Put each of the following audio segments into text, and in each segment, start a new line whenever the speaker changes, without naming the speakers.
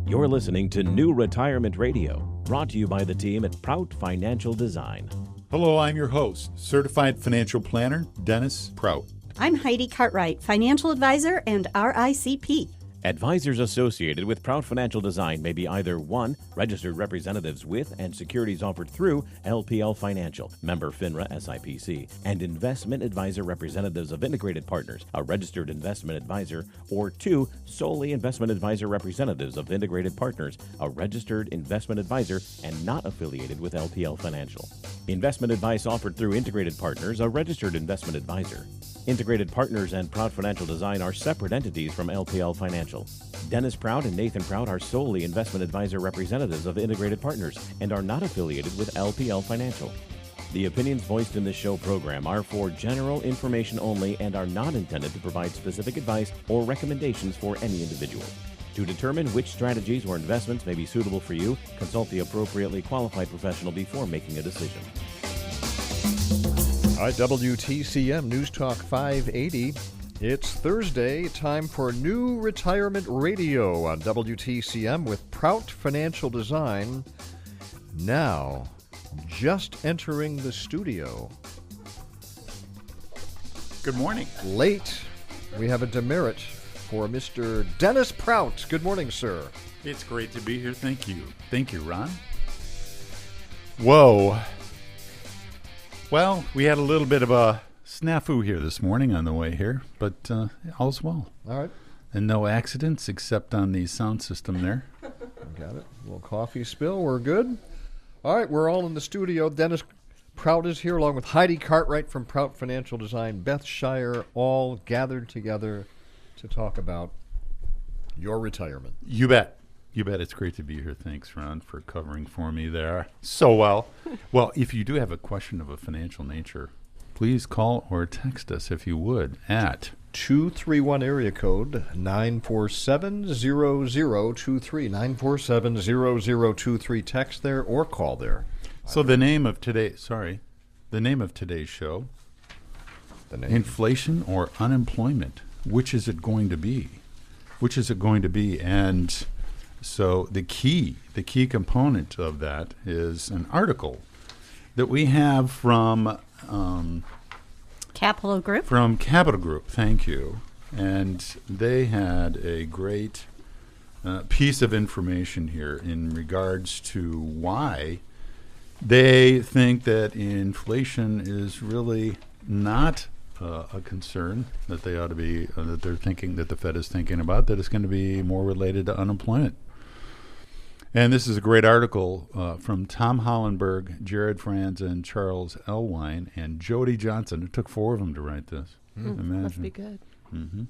You're listening to New Retirement Radio, brought to you by the team at Prout Financial Design.
Hello, I'm your host, Certified Financial Planner, Dennis Prout.
I'm Heidi Cartwright, Financial Advisor and RICP.
Advisors associated with Prout Financial Design may be either 1. Registered representatives with and securities offered through LPL Financial, member FINRA SIPC, and investment advisor representatives of Integrated Partners, a registered investment advisor, or 2. Solely investment advisor representatives of Integrated Partners, a registered investment advisor and not affiliated with LPL Financial. Investment advice offered through Integrated Partners, a registered investment advisor. Integrated Partners and Prout Financial Design are separate entities from LPL Financial. Dennis Prout and Nathan Prout are solely investment advisor representatives of Integrated Partners and are not affiliated with LPL Financial. The opinions voiced in this show program are for general information only and are not intended to provide specific advice or recommendations for any individual. To determine which strategies or investments may be suitable for you, consult the appropriately qualified professional before making a decision.
All right, WTCM News Talk 580. It's Thursday, time for New Retirement Radio on WTCM with Prout Financial Design. Now, just entering the studio.
Good morning.
Late, we have a demerit for Mr. Dennis Prout. Good morning, sir.
It's great to be here. Thank you. Thank you, Ron. Whoa. Well, we had a little bit of a snafu here this morning on the way here, but all's well.
All right.
And no accidents except on the sound system there.
Got it. A little coffee spill. We're good. All right, we're all in the studio. Dennis Prout is here along with Heidi Cartwright from Prout Financial Design, Beth Shire, all gathered together to talk about your retirement.
You bet. You bet. It's great to be here. Thanks, Ron, for covering for me there so well. Well, if you do have a question of a financial nature, please call or text us, if you would, at
231 area code 947-0023, 947-0023. Text there or call there.
So the name of today's show, inflation or unemployment, which is it going to be? Which is it going to be? And so the key component of that is an article that we have from
Capital Group.
From Capital Group, thank you. And they had a great piece of information here in regards to why they think that inflation is really not a concern that they ought to be, that they're thinking, that the Fed is thinking about, that it's going to be more related to unemployment. And this is a great article from Tom Hollenberg, Jared Franz, and Charles Elwine, and Jody Johnson. It took 4 of them to write this. Imagine.
Must be good.
Mm-hmm.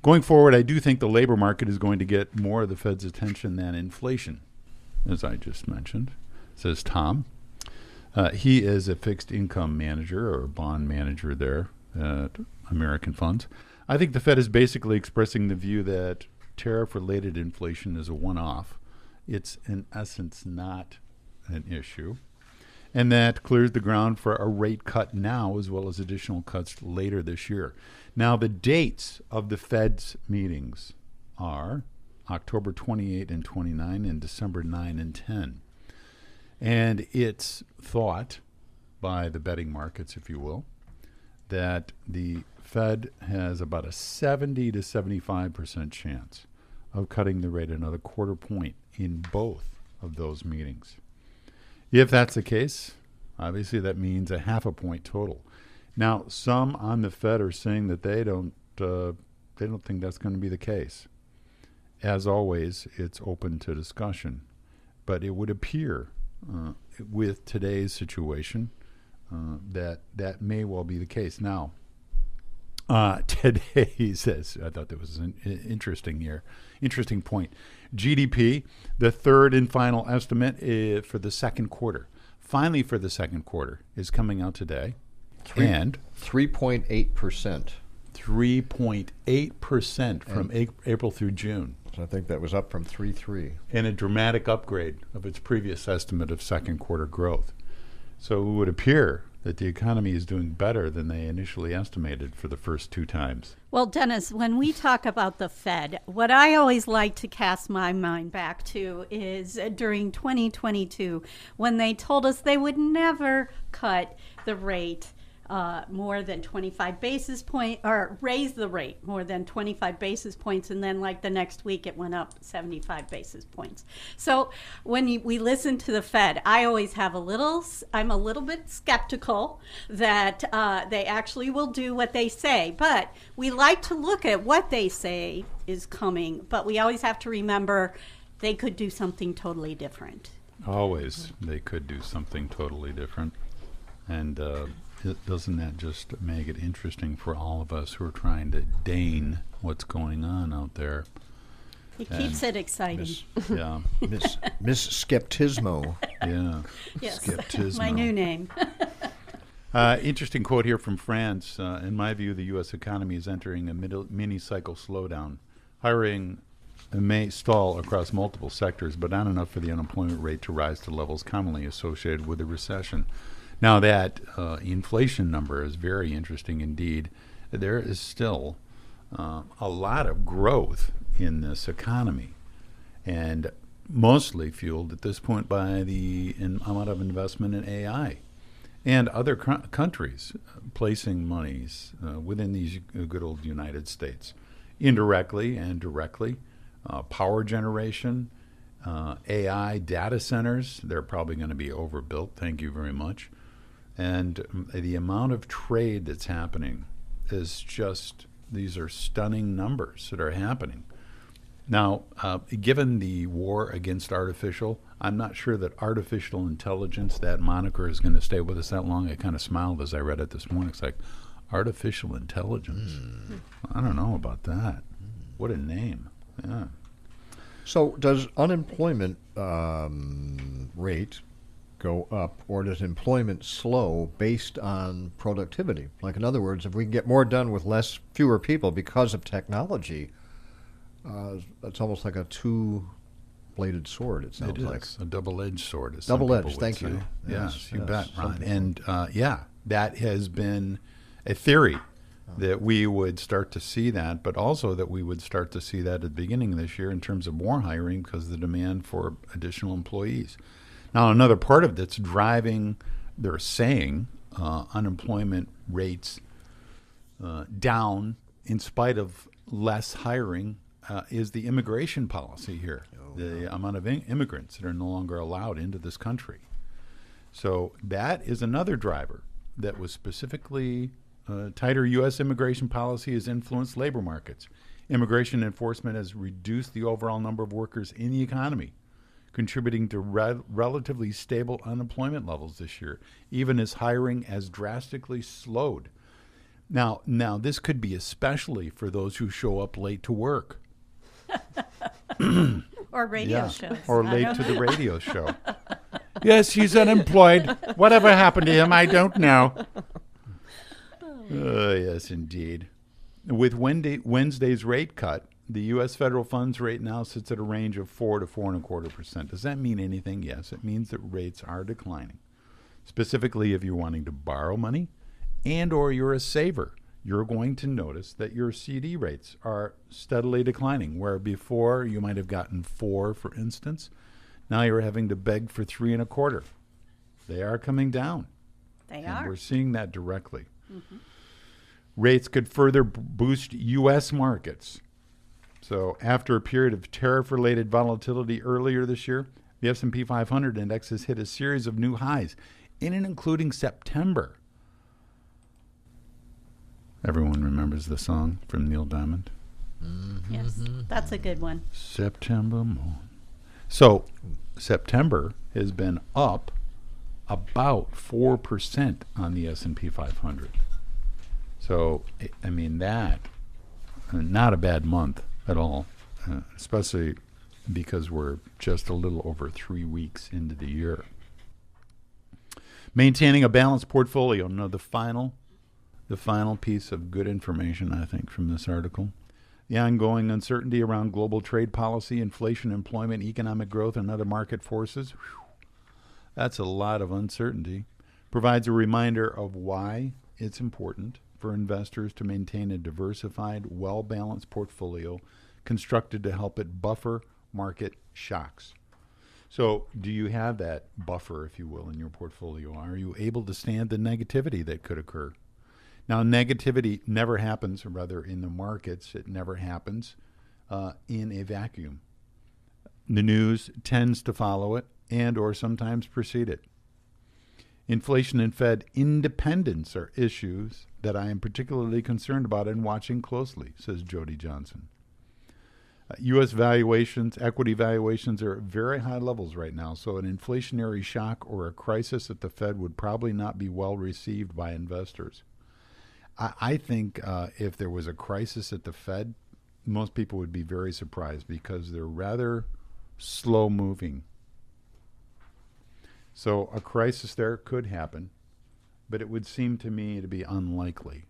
Going forward, I do think the labor market is going to get more of the Fed's attention than inflation, as I just mentioned, says Tom. He is a fixed income manager or bond manager there at American Funds. I think the Fed is basically expressing the view that tariff-related inflation is a one-off. It's, in essence, not an issue. And that clears the ground for a rate cut now as well as additional cuts later this year. Now, the dates of the Fed's meetings are October 28 and 29 and December 9 and 10. And it's thought by the betting markets, if you will, that the Fed has about a 70 to 75% chance of cutting the rate another quarter point in both of those meetings. If that's the case, obviously that means a half a point total. Now, some on the Fed are saying that they don't think that's going to be the case. As always, it's open to discussion, but it would appear with today's situation that may well be the case. Now, today, he says, I thought that was an interesting point. GDP, the third and final estimate for the second quarter. Finally, for the second quarter, is coming out today. And
3.8%.
3.8% from April through June.
So I think that was up from 3.3.
And a dramatic upgrade of its previous estimate of second quarter growth. So it would appear that the economy is doing better than they initially estimated for the first two times.
Well, Dennis, when we talk about the Fed, what I always like to cast my mind back to is during 2022, when they told us they would never cut the rate more than 25 basis points, or raise the rate more than 25 basis points, and then like the next week it went up 75 basis points. So when we listen to the Fed, I always have I'm a little bit skeptical that they actually will do what they say, but we like to look at what they say is coming, but we always have to remember they could do something totally different.
Always, they could do something totally different. And doesn't that just make it interesting for all of us who are trying to deign what's going on out there?
It keeps it exciting.
Yeah.
Miss Skeptismo.
Yeah.
Yes,
Skeptismo.
my new name.
Interesting quote here from France. In my view, the U.S. economy is entering a mini-cycle slowdown. Hiring may stall across multiple sectors, but not enough for the unemployment rate to rise to levels commonly associated with a recession. Now, that inflation number is very interesting indeed. There is still a lot of growth in this economy, and mostly fueled at this point by the amount of investment in AI and other countries placing monies within these good old United States, indirectly and directly. Power generation, AI data centers, they're probably going to be overbuilt, thank you very much. And the amount of trade that's happening is just, these are stunning numbers that are happening. Now, given the war against artificial, I'm not sure that artificial intelligence, that moniker, is going to stay with us that long. I kind of smiled as I read it this morning. It's like, artificial intelligence. I don't know about that. What a name. Yeah.
So does unemployment rate go up, or does employment slow based on productivity? Like, in other words, if we can get more done with fewer people because of technology, it's almost like a two-bladed sword, it sounds like.
It is a double-edged sword.
Double-edged, thank you.
Yes, you bet, Ron. And that has been a theory that we would start to see that, but also that we would start to see that at the beginning of this year in terms of more hiring because of the demand for additional employees. Now, another part of that's driving, they're saying, unemployment rates down in spite of less hiring is the immigration policy here, the amount of immigrants that are no longer allowed into this country. So that is another driver that was specifically tighter U.S. immigration policy has influenced labor markets. Immigration enforcement has reduced the overall number of workers in the economy, contributing to relatively stable unemployment levels this year, even as hiring has drastically slowed. Now, this could be especially for those who show up late to work.
Or radio shows.
Or late to the radio show. Yes, he's unemployed. Whatever happened to him, I don't know. Yes, indeed. With Wednesday's rate cut, the U.S. federal funds rate now sits at a range of 4 to 4.25%. Does that mean anything? Yes, it means that rates are declining. Specifically, if you're wanting to borrow money and or you're a saver, you're going to notice that your CD rates are steadily declining, where before you might have gotten 4, for instance. Now you're having to beg for 3.25. They are coming down.
They are.
We're seeing that directly. Mm-hmm. Rates could further boost U.S. markets. So after a period of tariff-related volatility earlier this year, the S&P 500 index has hit a series of new highs, in and including September. Everyone remembers the song from Neil Diamond?
Mm-hmm. Yes, that's a good one.
September moon. So September has been up about 4% on the S&P 500. So, I mean, that, not a bad month at all, especially because we're just a little over 3 weeks into the year. Maintaining a balanced portfolio. Now, the final piece of good information, I think, from this article. The ongoing uncertainty around global trade policy, inflation, employment, economic growth, and other market forces. Whew, that's a lot of uncertainty. provides a reminder of why it's important for investors to maintain a diversified, well-balanced portfolio constructed to help it buffer market shocks. So do you have that buffer, if you will, in your portfolio? Are you able to stand the negativity that could occur? Now, negativity never happens, or rather in the markets, it never happens in a vacuum. The news tends to follow it and or sometimes precede it. Inflation and Fed independence are issues that I am particularly concerned about and watching closely, says Jody Johnson. U.S. valuations, equity valuations are at very high levels right now, so an inflationary shock or a crisis at the Fed would probably not be well received by investors. I think if there was a crisis at the Fed, most people would be very surprised because they're rather slow moving. So a crisis there could happen, but it would seem to me to be unlikely.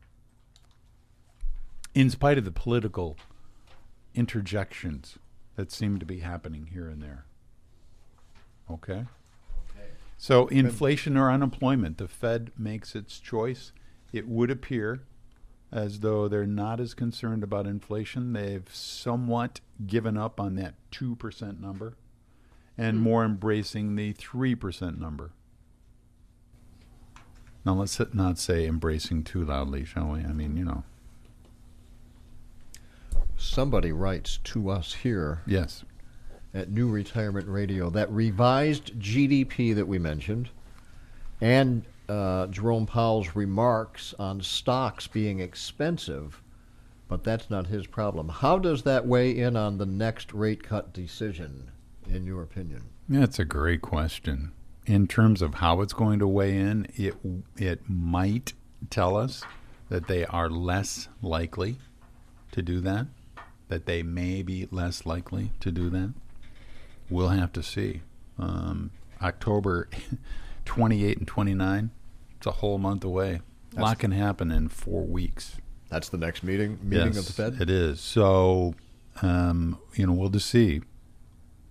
In spite of the political interjections that seem to be happening here and there. Okay? So inflation or unemployment, the Fed makes its choice. It would appear as though they're not as concerned about inflation. They've somewhat given up on that 2% number and more embracing the 3% number. Now, let's not say embracing too loudly, shall we? I mean, you know.
Somebody writes to us here
Yes.
at New Retirement Radio that revised GDP that we mentioned and Jerome Powell's remarks on stocks being expensive, but that's not his problem. How does that weigh in on the next rate cut decision, in your opinion?
That's a great question. In terms of how it's going to weigh in, it might tell us that they are less likely to do that, that they may be less likely to do that. We'll have to see. October 28 and 29, it's a whole month away. A lot can happen in 4 weeks.
That's the next meeting
Yes,
of the Fed?
It is. So, we'll just see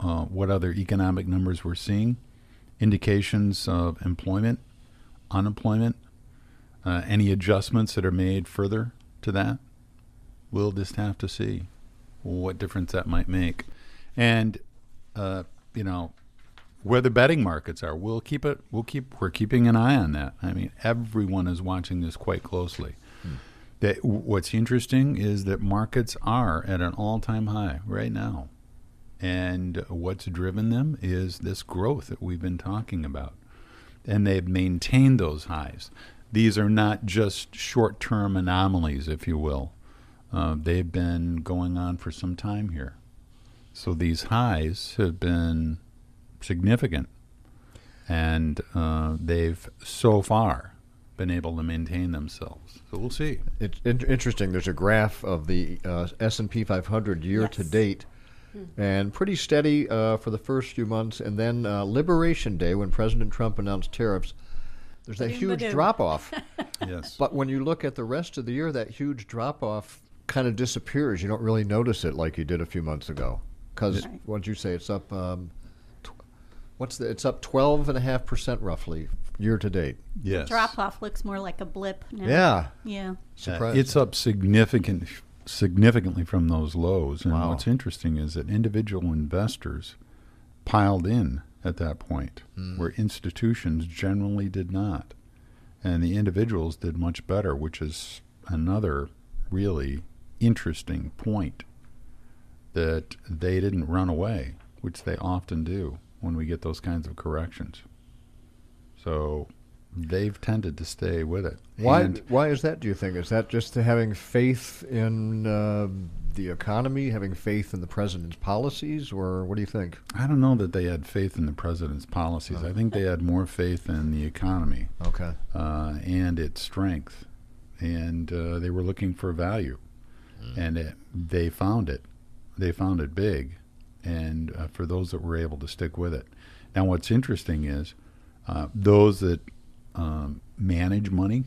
what other economic numbers we're seeing, indications of employment, unemployment, any adjustments that are made further to that. We'll just have to see what difference that might make. And, where the betting markets are, we're keeping an eye on that. I mean, everyone is watching this quite closely. What's interesting is that markets are at an all-time high right now. And what's driven them is this growth that we've been talking about. And they've maintained those highs. These are not just short-term anomalies, if you will. They've been going on for some time here. So these highs have been significant. And they've so far been able to maintain themselves. So we'll see.
It's interesting. There's a graph of the S&P 500 year to date, and pretty steady for the first few months. And then Liberation Day, when President Trump announced tariffs, there's that huge drop-off.
Yes.
But when you look at the rest of the year, that huge drop-off kind of disappears. You don't really notice it like you did a few months ago. Because, what'd you say, it's up, it's up 12.5% roughly year to date.
Yes.
Drop-off looks more like a blip now. Yeah.
Surprised.
It's up significantly from those lows. And what's interesting is that individual investors piled in at that point, where institutions generally did not. And the individuals did much better, which is another really interesting point, that they didn't run away, which they often do when we get those kinds of corrections. So they've tended to stay with it.
Why is that, do you think? Is that just having faith in the economy, having faith in the president's policies, or what do you think?
I don't know that they had faith in the president's policies. I think they had more faith in the economy and its strength. And they were looking for value. And they found it. They found it big. And for those that were able to stick with it. Now, what's interesting is those that manage money,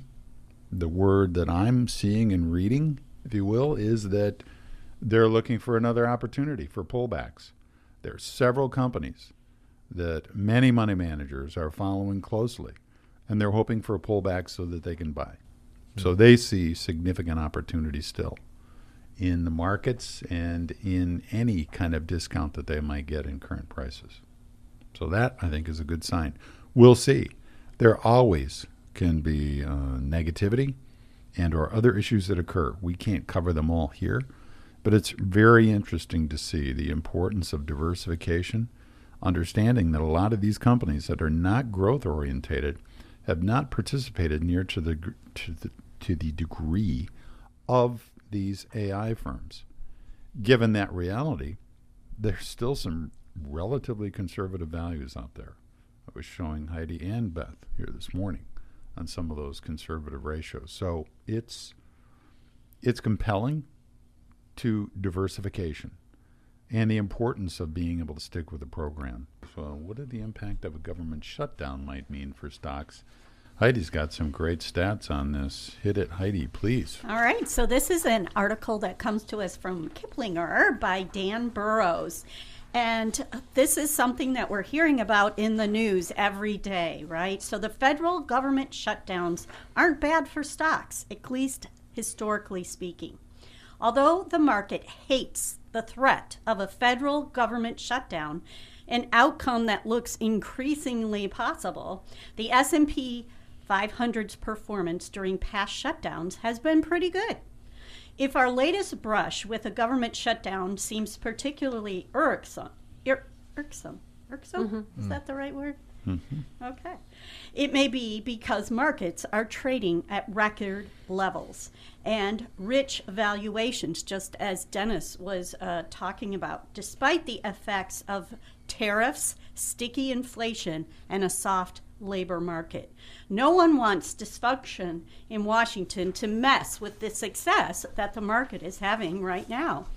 the word that I'm seeing and reading, if you will, is that they're looking for another opportunity for pullbacks. There are several companies that many money managers are following closely and they're hoping for a pullback so that they can buy. So they see significant opportunity still in the markets and in any kind of discount that they might get in current prices. So that, I think, is a good sign. We'll see. There always can be negativity and or other issues that occur. We can't cover them all here, but it's very interesting to see the importance of diversification, understanding that a lot of these companies that are not growth orientated have not participated near to the degree of these AI firms. Given that reality, there's still some relatively conservative values out there. I was showing Heidi and Beth here this morning on some of those conservative ratios. So it's compelling to diversification and the importance of being able to stick with the program. So what did the impact of a government shutdown might mean for stocks? Heidi's got some great stats on this. Hit it, Heidi, please.
All right, so this is an article that comes to us from Kiplinger by Dan Burrows. And this is something that we're hearing about in the news every day, right? So the federal government shutdowns aren't bad for stocks, at least historically speaking. Although the market hates the threat of a federal government shutdown, an outcome that looks increasingly possible, the S&P 500's performance during past shutdowns has been pretty good. If our latest brush with a government shutdown seems particularly irksome? Mm-hmm. Is that the right word? Mm-hmm. Okay. It may be because markets are trading at record levels and rich valuations, just as Dennis was talking about, despite the effects of tariffs, sticky inflation, and a soft labor market. No one wants dysfunction in Washington to mess with the success that the market is having right now.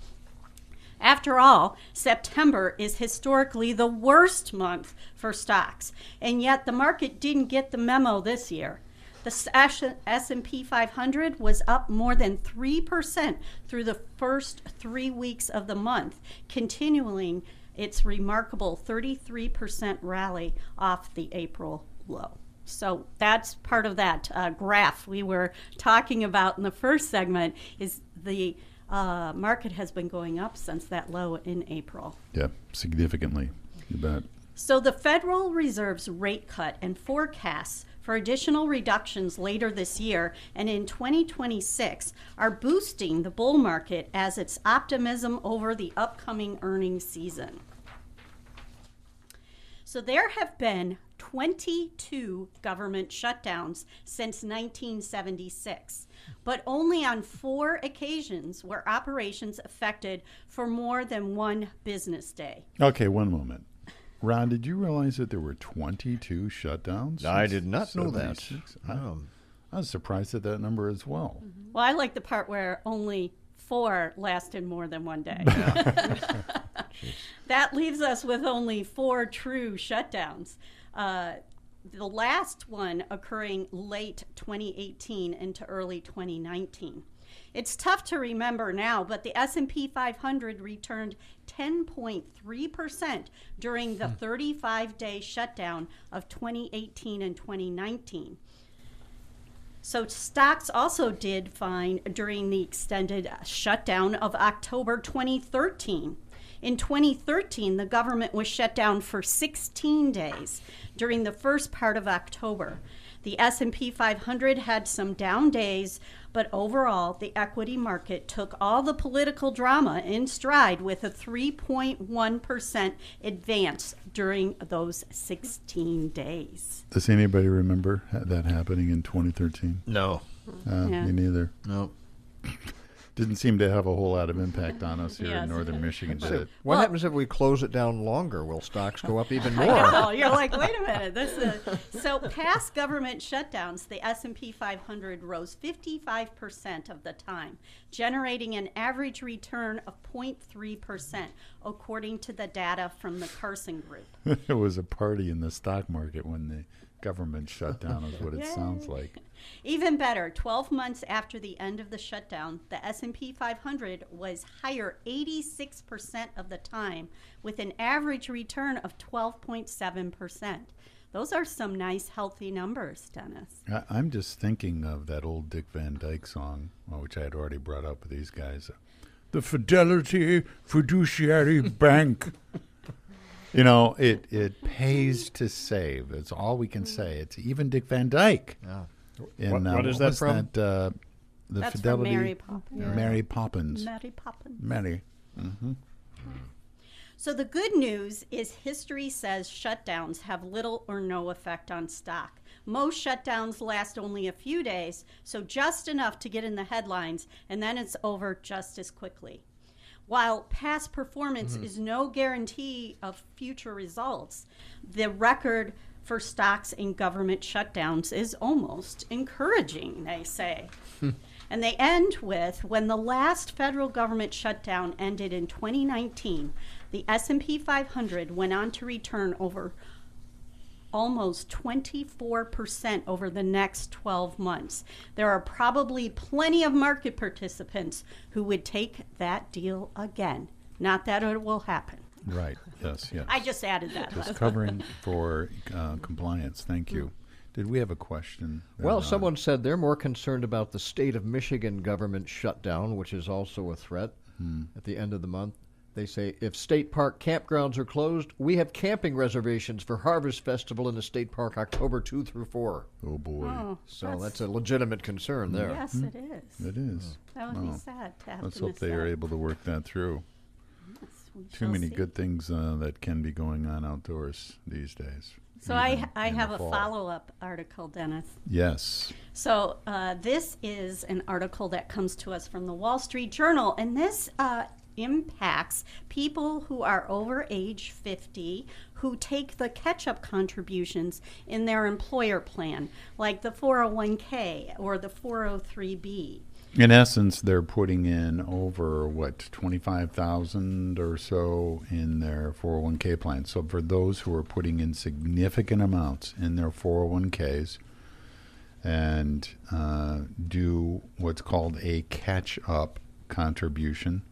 After all, September is historically the worst month for stocks, and yet the market didn't get the memo this year. The S&P 500 was up more than 3% through the first 3 weeks of the month, continuing its remarkable 33% rally off the April low. So that's part of that graph we were talking about in the first segment, is the market has been going up since that low in April.
Yeah, significantly. You bet.
So the Federal Reserve's rate cut and forecasts for additional reductions later this year and in 2026 are boosting the bull market as its optimism over the upcoming earnings season. So there have been 22 government shutdowns since 1976, but only on 4 occasions were operations affected for more than 1 business day.
Okay, one moment. Ron, did you realize that there were 22 shutdowns?
I did not know that.
I was surprised at that number as well.
Mm-hmm. Well, I like the part where only 4 lasted more than 1 day. That leaves us with only 4 true shutdowns. The last one occurring late 2018 into early 2019. It's tough to remember now, but the S&P 500 returned 10.3% during the 35-day shutdown of 2018 and 2019. So stocks also did fine during the extended shutdown of October 2013. In 2013, the government was shut down for 16 days during the first part of October. The S&P 500 had some down days, but overall, the equity market took all the political drama in stride with a 3.1% advance during those 16 days.
Does anybody remember that happening in 2013?
No.
Me neither.
No.
Didn't seem to have a whole lot of impact on us here in northern Michigan, did it?
What happens if we close it down longer? Will stocks go up even more?
I know. You're like, wait a minute. So past government shutdowns, the S&P 500 rose 55% of the time, generating an average return of 0.3%, according to the data from the Carson Group.
It was a party in the stock market when the government shut down is what it sounds like.
Even better, 12 months after the end of the shutdown, the S&P 500 was higher 86% of the time, with an average return of 12.7%. Those are some nice, healthy numbers, Dennis.
I'm just thinking of that old Dick Van Dyke song, which I had already brought up with these guys. The Fidelity Fiduciary Bank. You know, it pays to save. That's all we can say. It's even Dick Van Dyke.
Yeah.
In,
what is that from?
The
That's
Fidelity.
from Mary Poppins.
Mary Poppins.
Mary Poppins.
Mary. Mm-hmm.
So the good news is history says shutdowns have little or no effect on stock. Most shutdowns last only a few days, so just enough to get in the headlines, and then it's over just as quickly. While past performance is no guarantee of future results, the record for stocks in government shutdowns is almost encouraging, they say. And they end with, when the last federal government shutdown ended in 2019, the S&P 500 went on to return over almost 24% over the next 12 months. There are probably plenty of market participants who would take that deal again. Not that it will happen.
Right. Yes. Yes.
I just added that.
Just covering for compliance. Thank you. Did we have a question?
Well, someone said they're more concerned about the state of Michigan government shutdown, which is also a threat at the end of the month. They say, if state park campgrounds are closed, we have camping reservations for Harvest Festival in the state park October 2 through 4.
Oh, boy.
Oh,
So that's a legitimate concern there.
yes, it is.
It is.
That would be sad to have
Let's
to
hope
miss
they are
that.
able to work that through.
Yes, we
Too
shall
many
see.
good things that can be going on outdoors these days.
So
even
I
in
have
the
a
fall.
follow-up article, Dennis.
Yes.
So this is an article that comes to us from the Wall Street Journal, and this impacts people who are over age 50 who take the catch-up contributions in their employer plan, like the 401k or the 403b.
In essence, they're putting in over, 25,000 or so in their 401k plan. So for those who are putting in significant amounts in their 401ks and do what's called a catch-up contribution,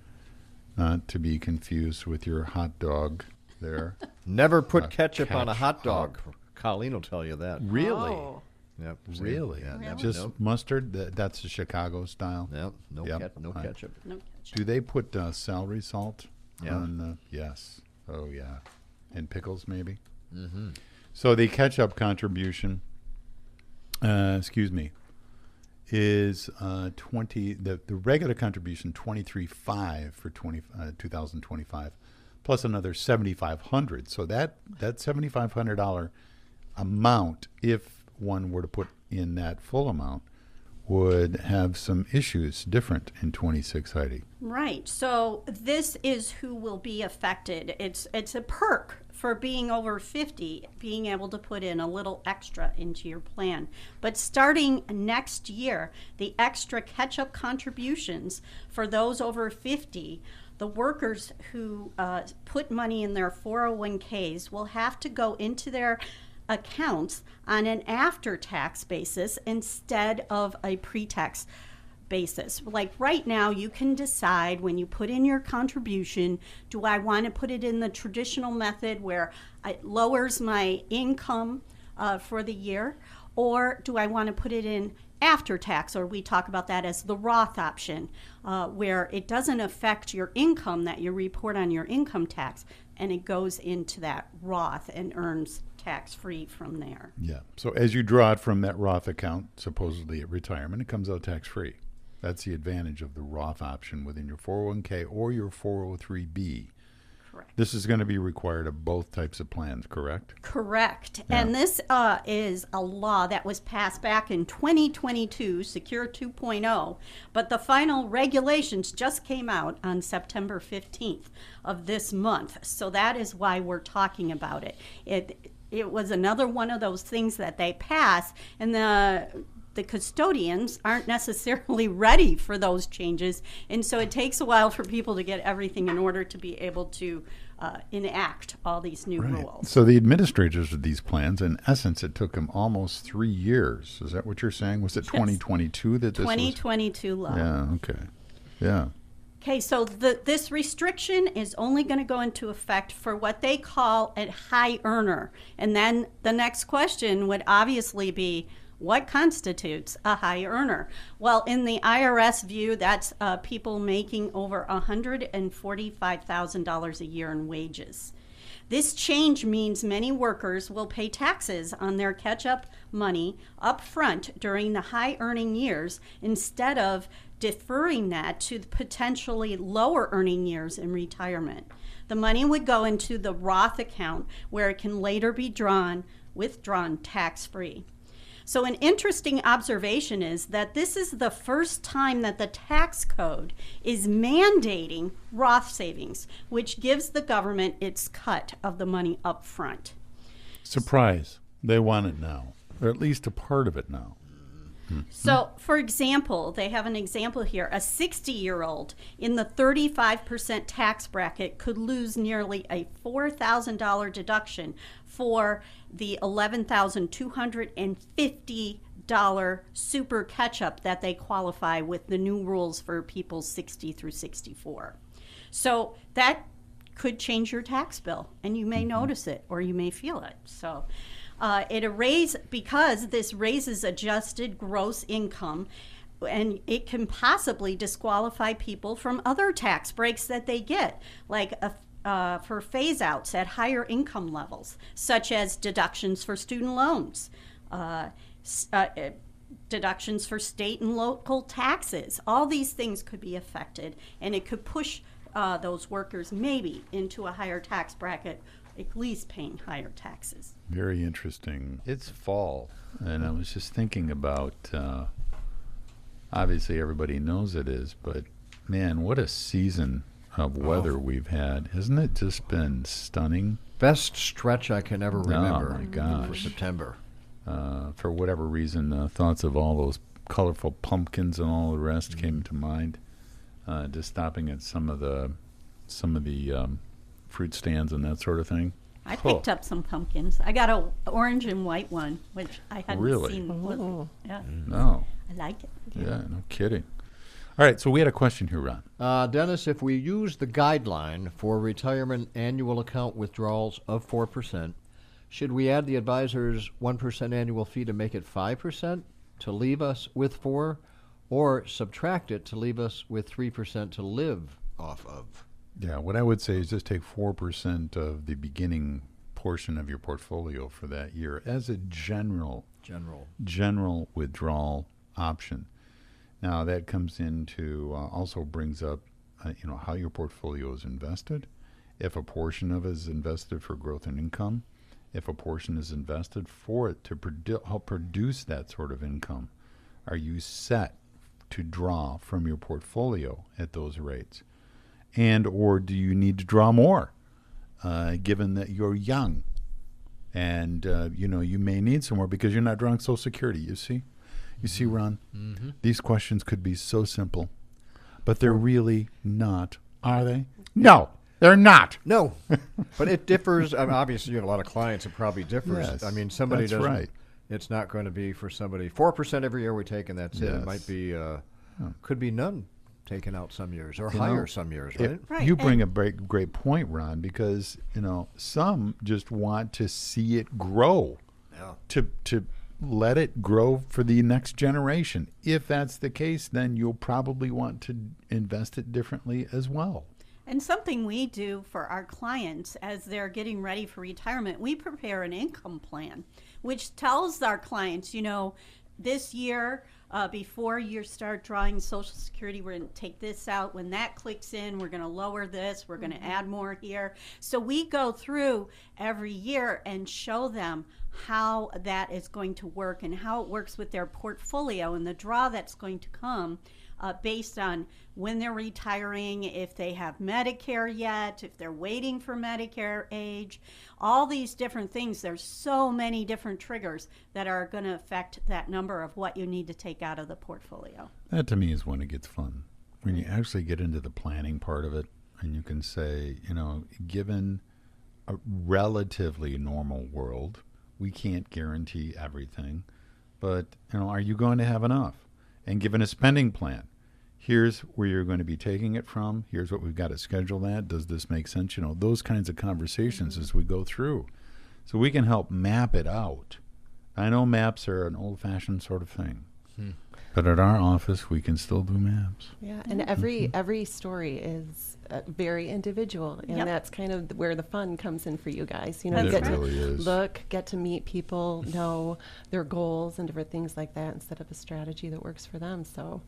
not to be confused with your hot dog there.
Never put ketchup on a hot
catch
dog. Colleen will tell you that.
Really?
Oh.
Yep. see?
Really?
Yeah, never,
Just
nope.
mustard? That's the Chicago style?
Yep. No,
Yep.
no
Right.
ketchup.
No catch-up.
Do they put celery salt
Yeah.
on? Yes. Oh, yeah. And pickles, maybe? Mm-hmm. So the catch-up contribution, is 20. The regular contribution, $23,500 for 2025, plus another $7,500. So that $7,500 amount, if one were to put in that full amount, would have some issues different in 26, Heidi.
Right. So this is who will be affected. It's a perk for being over 50, being able to put in a little extra into your plan. But starting next year, the extra catch-up contributions for those over 50, the workers who put money in their 401ks will have to go into their accounts on an after-tax basis instead of a pre-tax basis. Like right now, you can decide when you put in your contribution, do I want to put it in the traditional method where it lowers my income for the year, or do I want to put it in after tax, or we talk about that as the Roth option, where it doesn't affect your income that you report on your income tax, and it goes into that Roth and earns tax-free from there.
Yeah. So as you draw it from that Roth account, supposedly at retirement, it comes out tax-free. That's the advantage of the Roth option within your 401k or your 403b.
Correct.
This is going to be required of both types of plans, correct?
Correct.
Yeah.
And this is a law that was passed back in 2022, Secure 2.0, but the final regulations just came out on September 15th of this month. So that is why we're talking about it. It was another one of those things that they pass, and the custodians aren't necessarily ready for those changes, and so it takes a while for people to get everything in order to be able to enact all these new rules.
So the administrators of these plans, in essence, it took them almost 3 years. Is that what you're saying? Was it 2022 that this
2022 law.
was? Yeah, okay. Yeah.
Okay, so this restriction is only going to go into effect for what they call a high earner. And then the next question would obviously be, what constitutes a high earner? Well, in the IRS view, that's people making over $145,000 a year in wages. This change means many workers will pay taxes on their catch-up money up front during the high-earning years instead of deferring that to the potentially lower-earning years in retirement. The money would go into the Roth account where it can later be withdrawn tax-free. So an interesting observation is that this is the first time that the tax code is mandating Roth savings, which gives the government its cut of the money up front.
Surprise. They want it now, or at least a part of it now.
So, for example, they have an example here. A 60-year-old in the 35% tax bracket could lose nearly a $4,000 deduction for the $11,250 super catch-up that they qualify with the new rules for people 60 through 64. So that could change your tax bill, and you may notice it or you may feel it. So because this raises adjusted gross income, and it can possibly disqualify people from other tax breaks that they get, like for phase-outs at higher income levels, such as deductions for student loans, deductions for state and local taxes. All these things could be affected, and it could push those workers maybe into a higher tax bracket, at least paying higher taxes.
Very interesting. It's fall, and I was just thinking about, obviously everybody knows it is, but man, what a season of weather we've had. Hasn't it just been stunning?
Best stretch I can ever remember.
Oh, my gosh.
For September.
For whatever reason, thoughts of all those colorful pumpkins and all the rest came to mind. Just stopping at some of the fruit stands and that sort of thing.
I picked up some pumpkins. I got a orange and white one, which I hadn't
Really?
seen. Yeah.
No.
I like it.
Yeah, no kidding. All right, so we had a question here, Ron.
Dennis, if we use the guideline for retirement annual account withdrawals of 4%, should we add the advisor's 1% annual fee to make it 5% to leave us with 4, or subtract it to leave us with 3% to live off of?
Yeah, what I would say is just take 4% of the beginning portion of your portfolio for that year as a general withdrawal option. Now that comes into also brings up how your portfolio is invested. If a portion of it is invested for growth and income, if a portion is invested for it to help produce that sort of income, are you set to draw from your portfolio at those rates? And or do you need to draw more, given that you're young, and you may need some more because you're not drawing Social Security. You see, Ron, these questions could be so simple, but they're really not, are they? No, they're not.
No, but it differs. Obviously, you have a lot of clients. It probably differs.
Yes,
I mean, somebody
that's
doesn't.
right.
It's not going to be for somebody 4% every year we take, and that's it. It might be could be none taken out some years, or higher some years, right?
Right.
You bring a great point, Ron, because some just want to see it grow, to let it grow for the next generation. If that's the case, then you'll probably want to invest it differently as well.
And something we do for our clients as they're getting ready for retirement, we prepare an income plan, which tells our clients, this year, before you start drawing Social Security, we're going to take this out. When that clicks in, we're going to lower this. We're going to add more here. So we go through every year and show them how that is going to work and how it works with their portfolio and the draw that's going to come based on when they're retiring, if they have Medicare yet, if they're waiting for Medicare age, all these different things. There's so many different triggers that are going to affect that number of what you need to take out of the portfolio.
That to me is when it gets fun, when you actually get into the planning part of it, and you can say, given a relatively normal world, we can't guarantee everything, but are you going to have enough? And given a spending plan, Here's where you're going to be taking it from. Here's what we've got to schedule that. Does this make sense? You know, those kinds of conversations as we go through. So we can help map it out. I know maps are an old-fashioned sort of thing. But at our office, we can still do maps.
Yeah, and every story is very individual, and that's kind of where the fun comes in for you guys. You know, you get to look, get to meet people, know their goals and different things like that instead of a strategy that works for them. So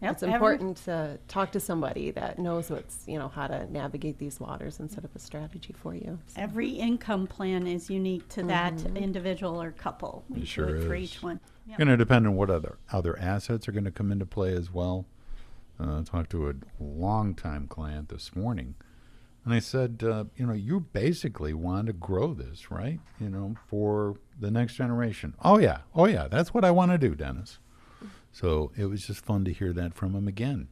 it's important to talk to somebody that knows how to navigate these waters instead of a strategy for you. So.
Every income plan is unique to that individual or couple. We
sure
do it for
is.
each one. Yep.
Going to depend on what other assets are going to come into play as well. I talked to a longtime client this morning, and I said, you basically want to grow this, right? For the next generation. Oh yeah, that's what I want to do, Dennis. So it was just fun to hear that from him again.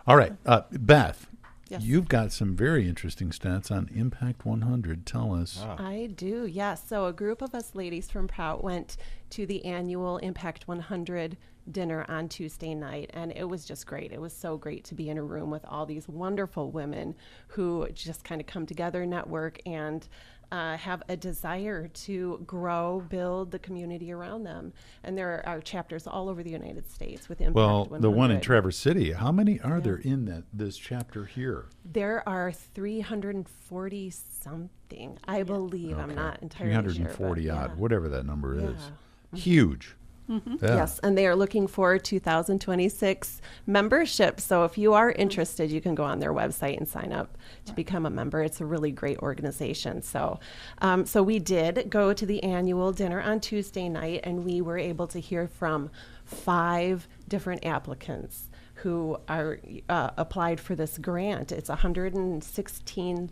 All right, Beth. Yes. You've got some very interesting stats on Impact 100. Tell us.
I do, yes. So a group of us ladies from Prout went to the annual Impact 100 dinner on Tuesday night, and it was just great. It was so great to be in a room with all these wonderful women who just kind of come together, network, and have a desire to grow, build the community around them. And there are chapters all over the United States with Impact 100.
The one in Traverse City, how many are there in this chapter here?
There are 340 something, I believe. Okay. I'm not entirely sure.
340 odd, whatever that number is. Huge.
Yeah. Yes, and they are looking for 2026 membership. So if you are interested, you can go on their website and sign up to become a member. It's a really great organization. So we did go to the annual dinner on Tuesday night, and we were able to hear from 5 different applicants who are applied for this grant. It's $116,000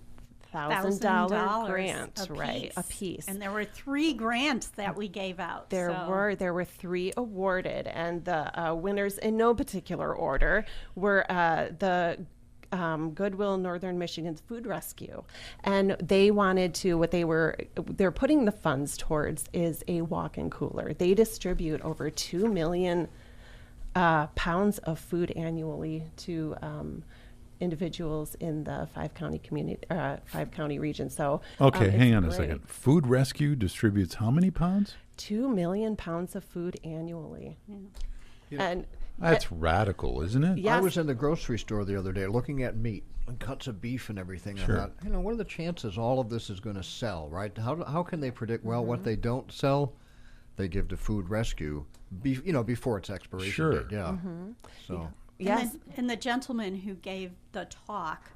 grant, right? A piece.
And there were 3 grants that we gave out.
There were 3 awarded, and the winners in no particular order were the Goodwill Northern Michigan's Food Rescue, and they wanted to. They're putting the funds towards is a walk-in cooler. They distribute over 2 million pounds of food annually to individuals in the 5-county region. So
hang on a second. Food Rescue distributes how many pounds?
2 million pounds of food annually. And
that's radical, isn't it?
Yes.
I was in the grocery store the other day looking at meat and cuts of beef and everything.
Sure.
I thought, what are the chances all of this is going to sell, right? How can they predict? Well, what they don't sell, they give to Food Rescue, before its expiration date. Yeah. So.
Yes.
And the gentleman who gave the talk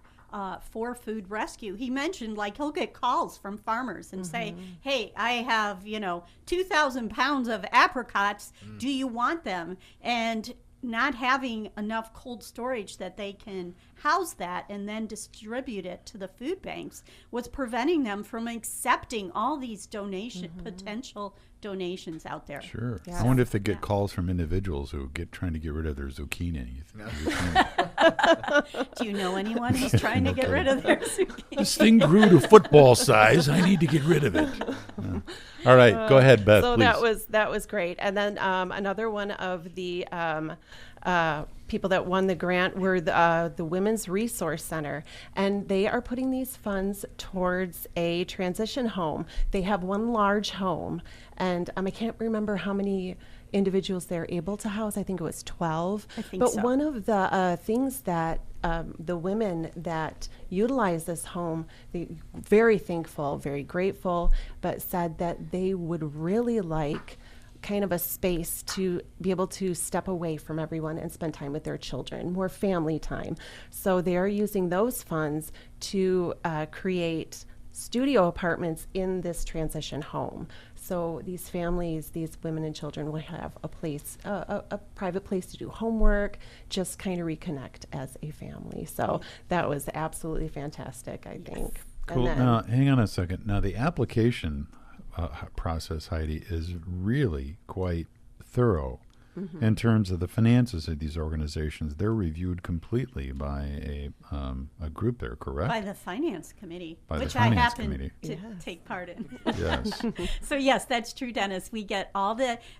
for Food Rescue, he mentioned he'll get calls from farmers and say, hey, I have 2,000 pounds of apricots. Do you want them? And not having enough cold storage that they can house that and then distribute it to the food banks was preventing them from accepting all these potential donations out there.
Sure. Yeah. I wonder if they get calls from individuals who trying to get rid of their zucchini.
Do you know anyone who's trying to get rid of their zucchini?
This thing grew to football size. I need to get rid of it. All right, go ahead, Beth.
So
please.
that was great. And then another one of the people that won the grant were the Women's Resource Center, and they are putting these funds towards a transition home. They have one large home, and I can't remember how many individuals they're able to house. I think it was 12. But one of the things that the women that utilize this home, they very thankful, very grateful, but said that they would really like kind of a space to be able to step away from everyone and spend time with their children, more family time. So they're using those funds to create studio apartments in this transition home. So these families, these women and children will have a place, a private place to do homework, just kind of reconnect as a family. So that was absolutely fantastic, I think.
Cool. Now, hang on a second. Now, the application process, Heidi, is really quite thorough in terms of the finances of these organizations. They're reviewed completely by a group there, correct?
By the Finance Committee, which
I
happen to take part in.
Yes.
So yes, that's true, Dennis. We get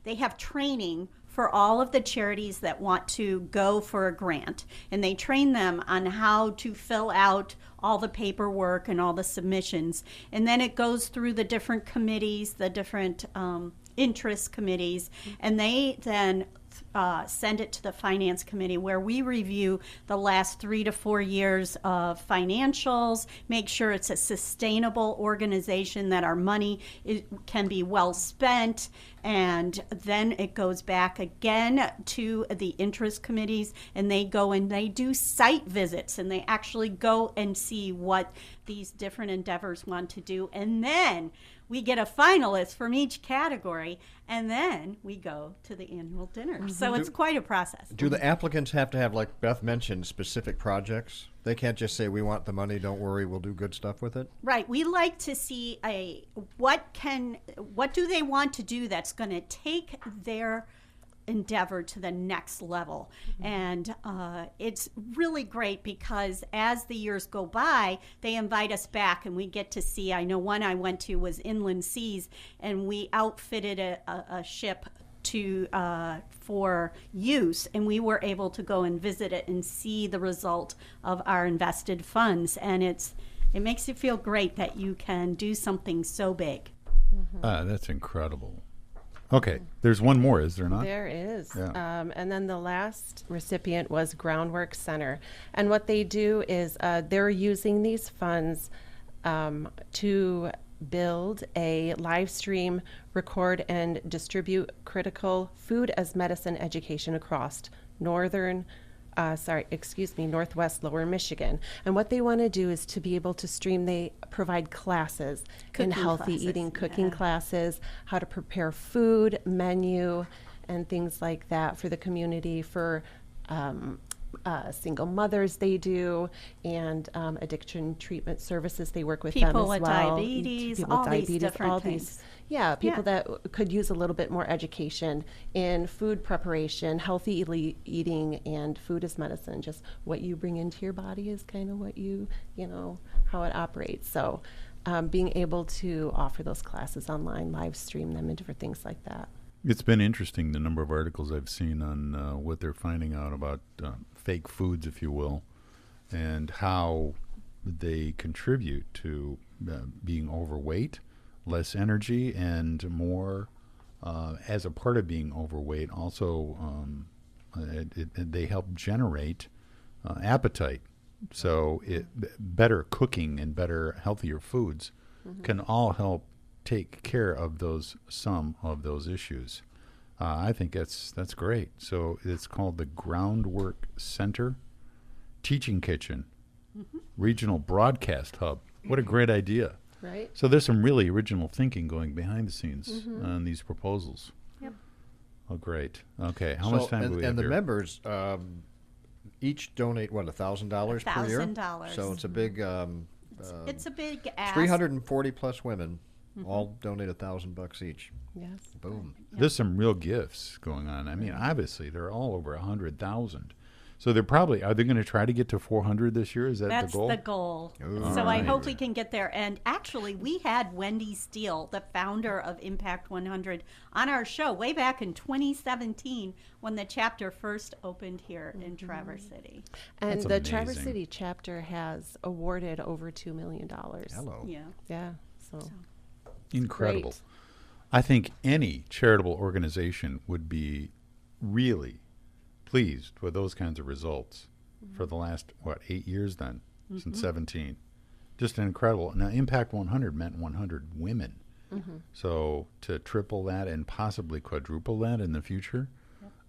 they have training for all of the charities that want to go for a grant, and they train them on how to fill out all the paperwork and all the submissions. And then it goes through the different committees, the different interest committees, and they then send it to the finance committee, where we review the last 3 to 4 years of financials, make sure it's a sustainable organization, that our money can be well spent, and then it goes back again to the interest committees, and they go and they do site visits, and they actually go and see what these different endeavors want to do, and then we get a finalist from each category, and then we go to the annual dinner. So it's quite a process.
Do the applicants have to have, like Beth mentioned, specific projects? They can't just say, we want the money, don't worry, we'll do good stuff with it?
Right. We like to see what do they want to do that's going to take their endeavor to the next level. And it's really great because as the years go by, they invite us back, and we get to see, I know one I went to was Inland Seas, and we outfitted a ship for use, and we were able to go and visit it and see the result of our invested funds. And it makes you feel great that you can do something so big.
That's incredible. Okay, there's one more, is there not?
There is.
Yeah.
And then the last recipient was Groundwork Center. And what they do is they're using these funds to build a live stream, record, and distribute critical food as medicine education across Northwest Lower Michigan. And what they want to do is to be able to stream, they provide classes in healthy eating, cooking classes, how to prepare food, menu, and things like that for the community, for single mothers they do, and addiction treatment services. They work with them as well.
People with diabetes, all these different things.
People that could use a little bit more education in food preparation, healthy eating, and food as medicine. Just what you bring into your body is kind of what how it operates. So being able to offer those classes online, live stream them, and different things like that.
It's been interesting, the number of articles I've seen on what they're finding out about fake foods, if you will, and how they contribute to being overweight, less energy, and more as a part of being overweight. Also, they help generate appetite. So better cooking and better, healthier foods can all help take care of some of those issues. I think that's great. So it's called the Groundwork Center, Teaching Kitchen, Regional Broadcast Hub. What a great idea.
Right.
So there's some really original thinking going behind the scenes on these proposals.
Yep.
Oh, great. Okay, how much time do we have
And the
here?
members each donate, what, $1,000 per year?
$1,000.
So it's a big...
it's a big ask.
340 plus women all donate $1,000 each.
Yes.
Boom.
There's some real gifts going on. I mean, obviously, they're all over 100,000. So are they going to try to get to 400 this year? Is that
That's
the goal?
the goal.
Ooh.
So I
Alright.
hope we can get there. And actually, we had Wendy Steele, the founder of Impact 100, on our show way back in 2017 when the chapter first opened here in Traverse City.
And
That's
the Traverse
amazing.
City chapter has awarded over $2 million.
Hello.
Yeah.
Yeah. So
Incredible.
Great.
I think any charitable organization would be really pleased with those kinds of results for the last, 8 years then, since 17. Just incredible. Now, Impact 100 meant 100 women. So to triple that and possibly quadruple that in the future,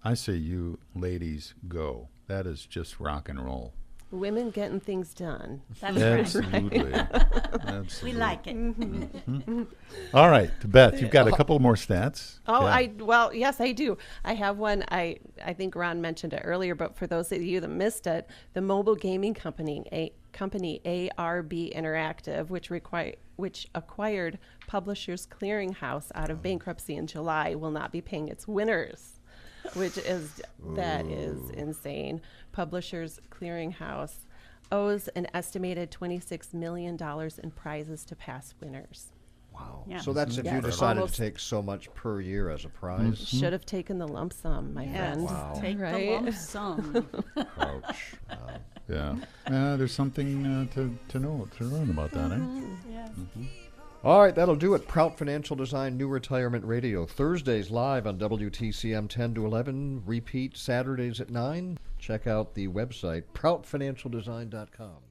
I say you ladies go. That is just rock and roll.
women getting things done.
That's right.
Absolutely. Absolutely.
We like it.
All right, Beth, you've got a couple more stats.
Oh,
Yeah.
yes, I do. I have one. I think Ron mentioned it earlier, but for those of you that missed it, the mobile gaming company ARB Interactive, which acquired Publishers Clearinghouse out of bankruptcy in July, will not be paying its winners, that is insane. Publishers Clearinghouse owes an estimated $26 million in prizes to past winners.
Wow.
Wow.
Yeah.
So that's if you
Yes.
decided
Almost.
to take so much per year as a prize.
Should have taken the lump sum, my
Yes.
friend.
Wow.
Take the
Right?
lump sum.
Ouch.
Yeah. There's something to learn about that, eh?
Yeah.
All right, that'll do it. Prout Financial Design New Retirement Radio. Thursdays live on WTCM 10 to 11. Repeat Saturdays at 9. Check out the website, proutfinancialdesign.com.